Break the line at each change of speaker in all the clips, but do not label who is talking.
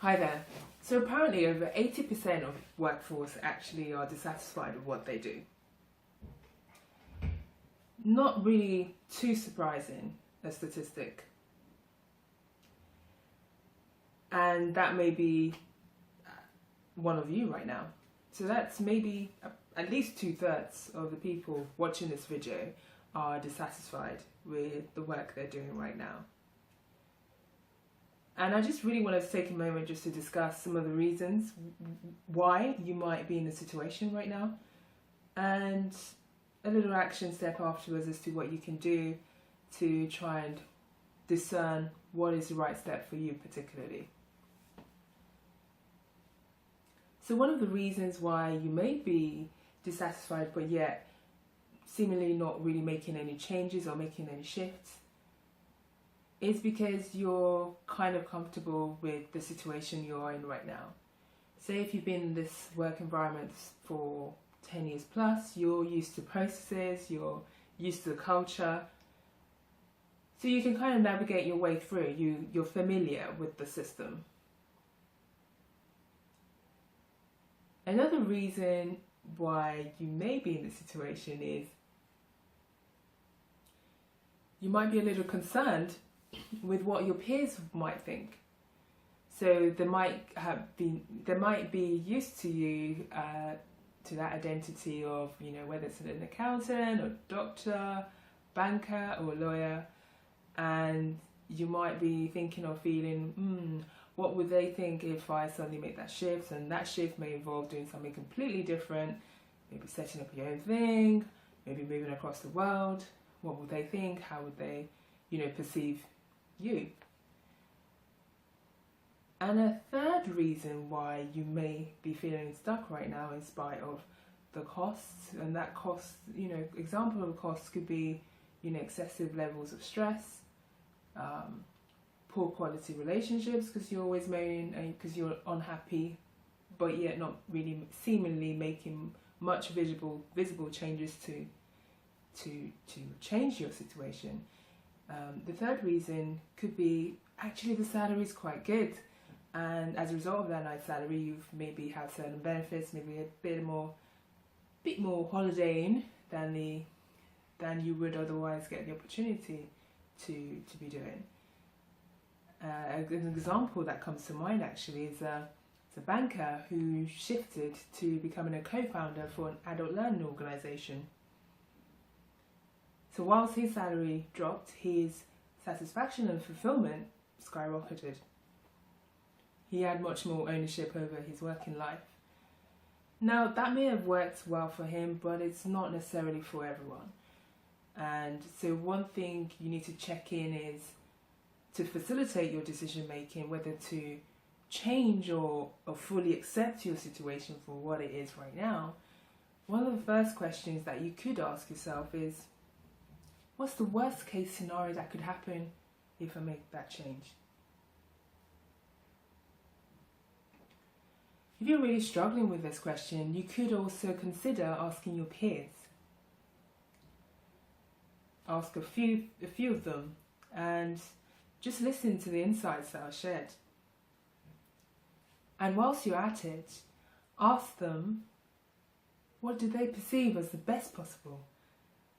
Hi there. So apparently over 80% of workforce actually are dissatisfied with what they do. Not really too surprising a statistic. And that may be one of you right now. So that's maybe at least 2/3 of the people watching this video are dissatisfied with the work they're doing right now. And I just really want to take a moment just to discuss some of the reasons why you might be in the situation right now, and a little action step afterwards as to what you can do to try and discern what is the right step for you particularly. So one of the reasons why you may be dissatisfied but yet seemingly not really making any changes or making any shifts is because you're kind of comfortable with the situation you're in right now. Say if you've been in this work environment for 10 years plus, you're used to processes, you're used to the culture, so you can kind of navigate your way through. You're familiar with the system. Another reason why you may be in this situation is you might be a little concerned with what your peers might think. So they might be used to you, to that identity of, whether it's an accountant or doctor, banker or lawyer, and you might be thinking or feeling, what would they think if I suddenly make that shift? And that shift may involve doing something completely different, maybe setting up your own thing, maybe moving across the world. What would they think? How would they, perceive you? And a third reason why you may be feeling stuck right now in spite of the costs, and that cost, example of costs could be, excessive levels of stress, poor quality relationships because you're always moaning and because you're unhappy, but yet not really seemingly making much visible changes to change your situation. The third reason could be actually the salary is quite good, and as a result of that nice salary, you've maybe had certain benefits, maybe a bit more holidaying than you would otherwise get the opportunity to be doing. An example that comes to mind actually is a banker who shifted to becoming a co-founder for an adult learning organisation. So whilst his salary dropped, his satisfaction and fulfillment skyrocketed. He had much more ownership over his working life. Now that may have worked well for him, but it's not necessarily for everyone. And so one thing you need to check in is to facilitate your decision making, whether to change or fully accept your situation for what it is right now. One of the first questions that you could ask yourself is, what's the worst case scenario that could happen if I make that change? If you're really struggling with this question, you could also consider asking your peers. Ask a few of them and just listen to the insights that are shared. And whilst you're at it, ask them, what do they perceive as the best possible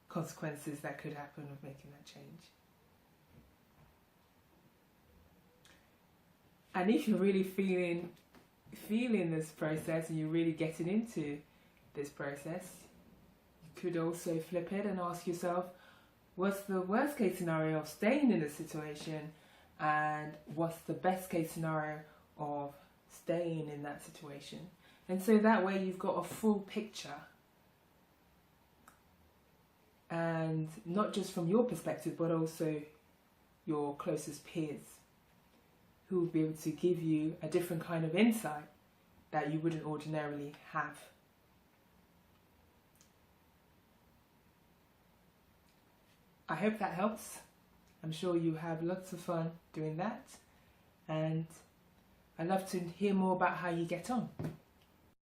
consequences that could happen of making that change? And if you're really feeling this process and you're really getting into this process, you could also flip it and ask yourself, what's the worst case scenario of staying in this situation, and what's the best case scenario of staying in that situation? And so that way you've got a full picture, and not just from your perspective but also your closest peers, who will be able to give you a different kind of insight that you wouldn't ordinarily have. I hope that helps. I'm sure you have lots of fun doing that, and I'd love to hear more about how you get on.